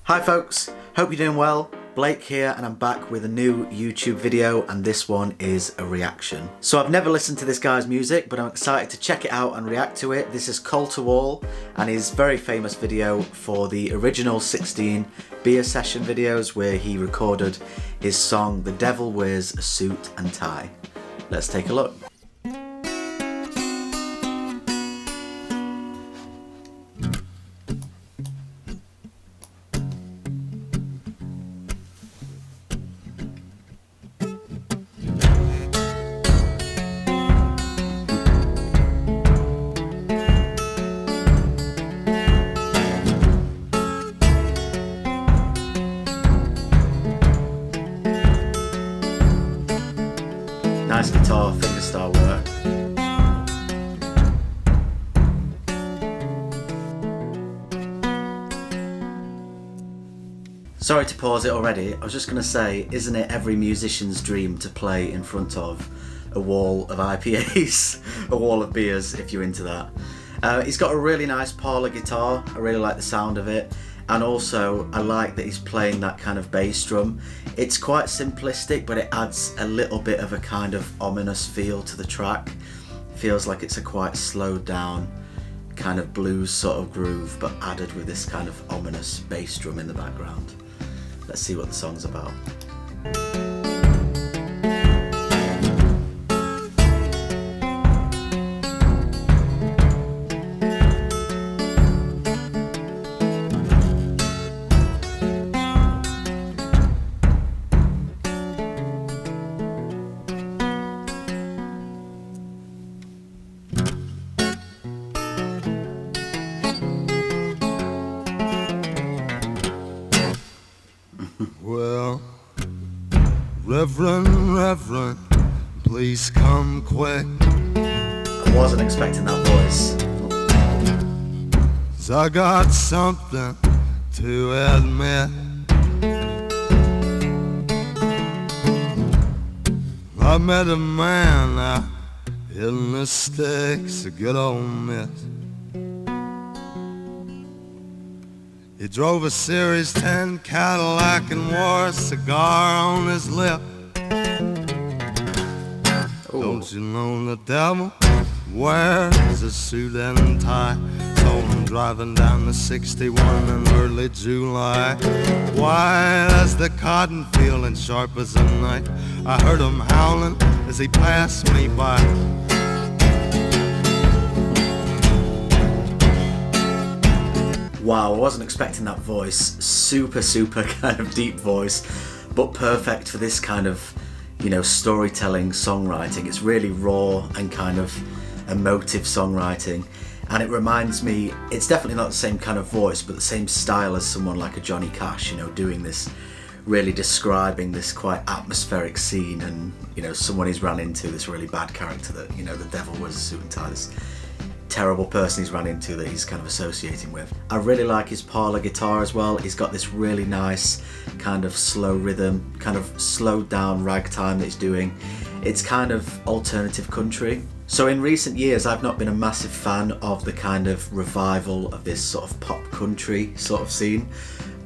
Hi folks, hope you're doing well. Blake here, and I'm back with a new YouTube video, and this one is a reaction. So I've never listened to this guy's music, but I'm excited to check it out and react to it. This is Colter Wall and his very famous video for the original 16 beer session videos where he recorded his song The Devil Wears a Suit and Tie. Let's take a look. Nice guitar fingerstyle work. Sorry to pause it already. I was just going to say, isn't it every musician's dream to play in front of a wall of IPAs, a wall of beers if you're into that. He's got a really nice parlour guitar. I really like the sound of it. And also I like that he's playing that kind of bass drum. It's quite simplistic, but it adds a little bit of a kind of ominous feel to the track. It feels like it's a quite slowed down kind of blues sort of groove, but added with this kind of ominous bass drum in the background. Let's see what the song's about. Well, Reverend, please come quick. I wasn't expecting that voice. 'Cause I got something to admit. I met a man out in the sticks, a good old miss. He drove a Series 10 Cadillac and wore a cigar on his lip. Ooh. Don't you know the devil wears a suit and tie? Saw him driving down the 61 in early July, white as the cotton field and sharp as a knife. I heard him howling as he passed me by. Wow, I wasn't expecting that voice. Super kind of deep voice, but perfect for this kind of, you know, storytelling songwriting. It's really raw and kind of emotive songwriting. And it reminds me, it's definitely not the same kind of voice, but the same style as someone like a Johnny Cash, you know, doing this, really describing this quite atmospheric scene and, you know, someone he's run into, this really bad character that, you know, the devil wears a suit and tie, this terrible person he's run into that he's kind of associating with. I really like his parlour guitar as well. He's got this really nice kind of slow rhythm, kind of slowed down ragtime that he's doing. It's kind of alternative country. So in recent years I've not been a massive fan of the kind of revival of this sort of pop country sort of scene,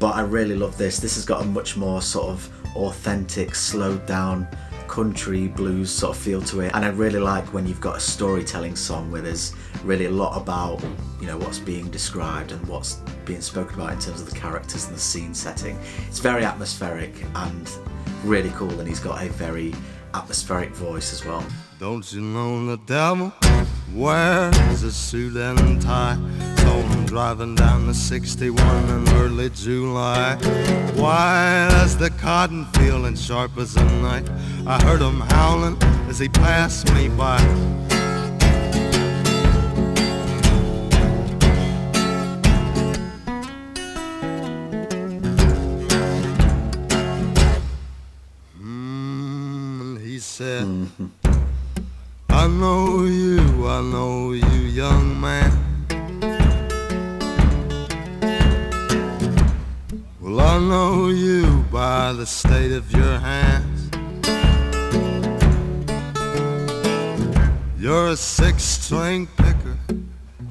but I really love this. This has got a much more sort of authentic, slowed down country blues sort of feel to it, and I really like when you've got a storytelling song where there's really a lot about, you know, what's being described and what's being spoken about in terms of the characters and the scene setting. It's very atmospheric and really cool, and he's got a very atmospheric voice as well. Don't you know the devil wears a suit and tie? Saw him driving down the 61 in early July, white as the cotton field and sharp as a knife. I heard him howling as he passed me by. And he said, I know you, young man. Well, I know you by the state of your hands. You're a six-string picker,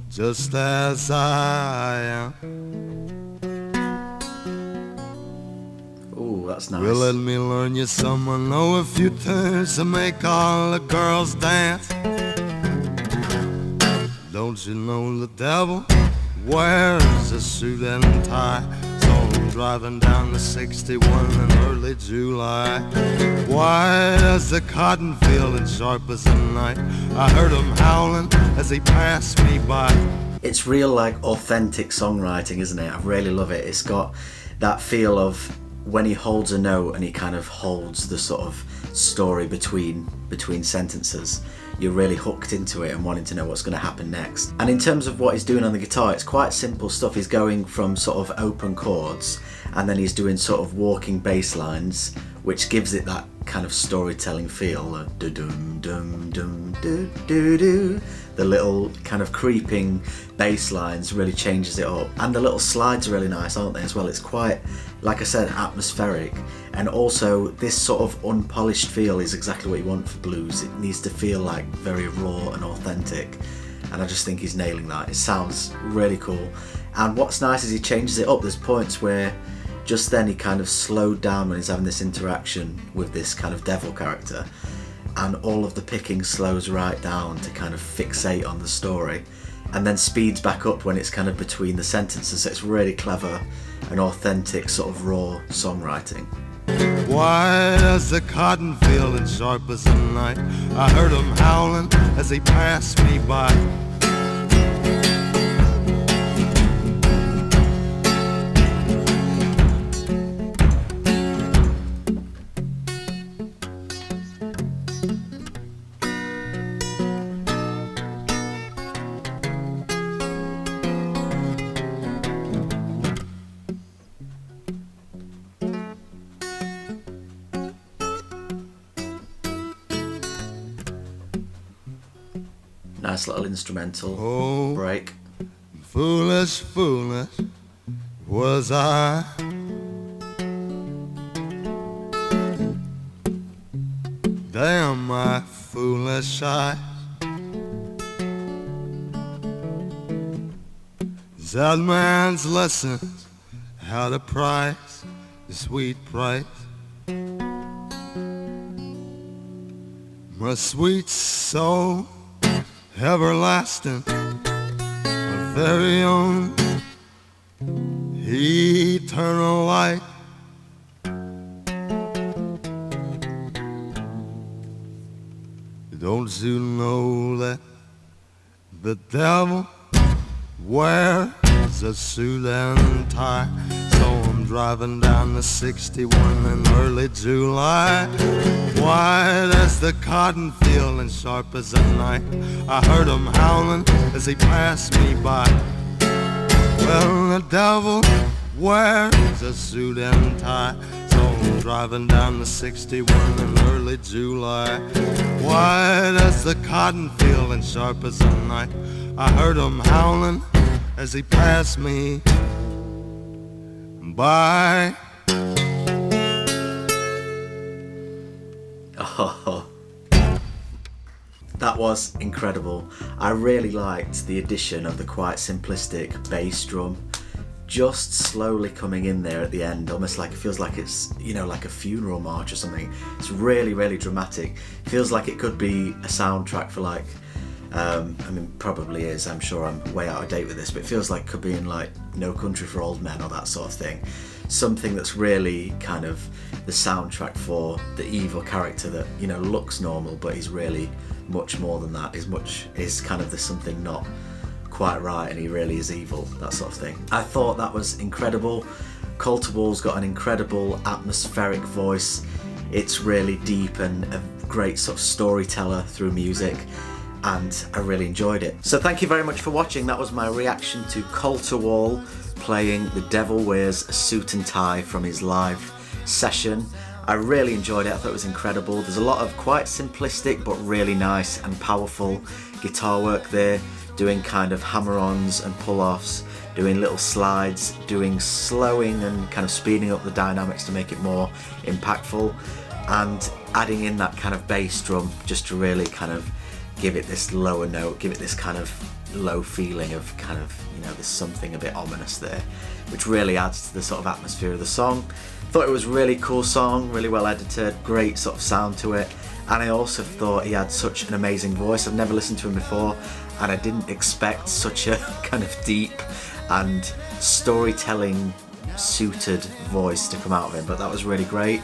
just as I am. that's nice. Well, let me learn you some. I know a few tunes to make all the girls dance. Don't you know the devil wears a suit and tie? So I'm driving down the 61 in early July. White as the cotton field and sharp as the night. I heard him howling as he passed me by. It's real, like, authentic songwriting, isn't it? I really love it. It's got that feel of when he holds a note and he kind of holds the sort of story between sentences. You're really hooked into it and wanting to know what's going to happen next. And in terms of what he's doing on the guitar, it's quite simple stuff. He's going from sort of open chords and then he's doing sort of walking bass lines, which gives it that kind of storytelling feel. Do-dum-dum-dum-do-do-do. The little kind of creeping bass lines really changes it up. And the little slides are really nice, aren't they, as well? It's quite, like I said, atmospheric. And also this sort of unpolished feel is exactly what you want for blues. It needs to feel like very raw and authentic. And I just think he's nailing that. It sounds really cool. And what's nice is he changes it up. There's points where just then he kind of slowed down when he's having this interaction with this kind of devil character. And all of the picking slows right down to kind of fixate on the story, and then speeds back up when it's kind of between the sentences. So it's really clever and authentic sort of raw songwriting. White as the cotton field and sharp as the night. I heard him howling as he passed me by. Nice little instrumental break. Foolish, foolish was I. Damn my foolish eyes. That man's lessons had a price, a sweet price. My sweet soul, everlasting, my very own eternal light. Don't you know that the devil wears a suit and tie? So I'm driving down the 61 in early July. White as the cotton field and sharp as the night. I heard him howling as he passed me by. Well, the devil wears a suit and tie. So I'm driving down the 61 in early July. White as the cotton field and sharp as the night. I heard him howling as he passed me by. Oh, that was incredible. I really liked the addition of the quite simplistic bass drum, just slowly coming in there at the end, almost like it feels like it's, you know, like a funeral march or something. It's really, really dramatic. Feels like it could be a soundtrack for like, I mean, probably is, I'm sure I'm way out of date with this, but it feels like it could be in like No Country for Old Men or that sort of thing. Something that's really kind of the soundtrack for the evil character that, you know, looks normal, but he's really much more than that. Is kind of there's something not quite right and he really is evil, that sort of thing. I thought that was incredible. Colter Wall's got an incredible atmospheric voice. It's really deep and a great sort of storyteller through music, and I really enjoyed it. So thank you very much for watching. That was my reaction to Colter Wall playing The Devil Wears a Suit and Tie from his live session. I really enjoyed it. I thought it was incredible. There's a lot of quite simplistic but really nice and powerful guitar work there, doing kind of hammer-ons and pull-offs, doing little slides, doing slowing and kind of speeding up the dynamics to make it more impactful, and adding in that kind of bass drum just to really kind of give it this lower note, give it this kind of low feeling of kind of, you know, there's something a bit ominous there. which really adds to the sort of atmosphere of the song. Thought it was a really cool song, really well edited, great sort of sound to it, and I also thought he had such an amazing voice. I've never listened to him before, and I didn't expect such a kind of deep and storytelling suited voice to come out of him, but that was really great.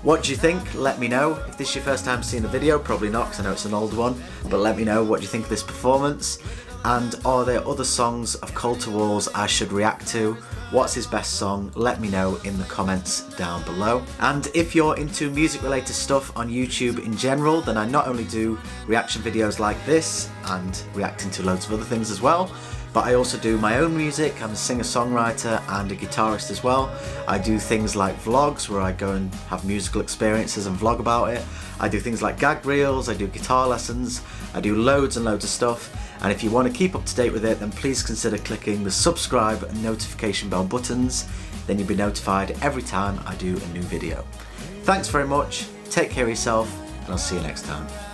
What do you think? Let me know. If this is your first time seeing the video, probably not, because I know it's an old one, but let me know what you think of this performance. And are there other songs of Colter Wall's I should react to? What's his best song? Let me know in the comments down below. And if you're into music related stuff on YouTube in general, then I not only do reaction videos like this and reacting to loads of other things as well, but I also do my own music. I'm a singer-songwriter and a guitarist as well. I do things like vlogs where I go and have musical experiences and vlog about it. I do things like gag reels, I do guitar lessons, I do loads and loads of stuff. And if you want to keep up to date with it, then please consider clicking the subscribe and notification bell buttons. Then you'll be notified every time I do a new video. Thanks very much, take care of yourself, and I'll see you next time.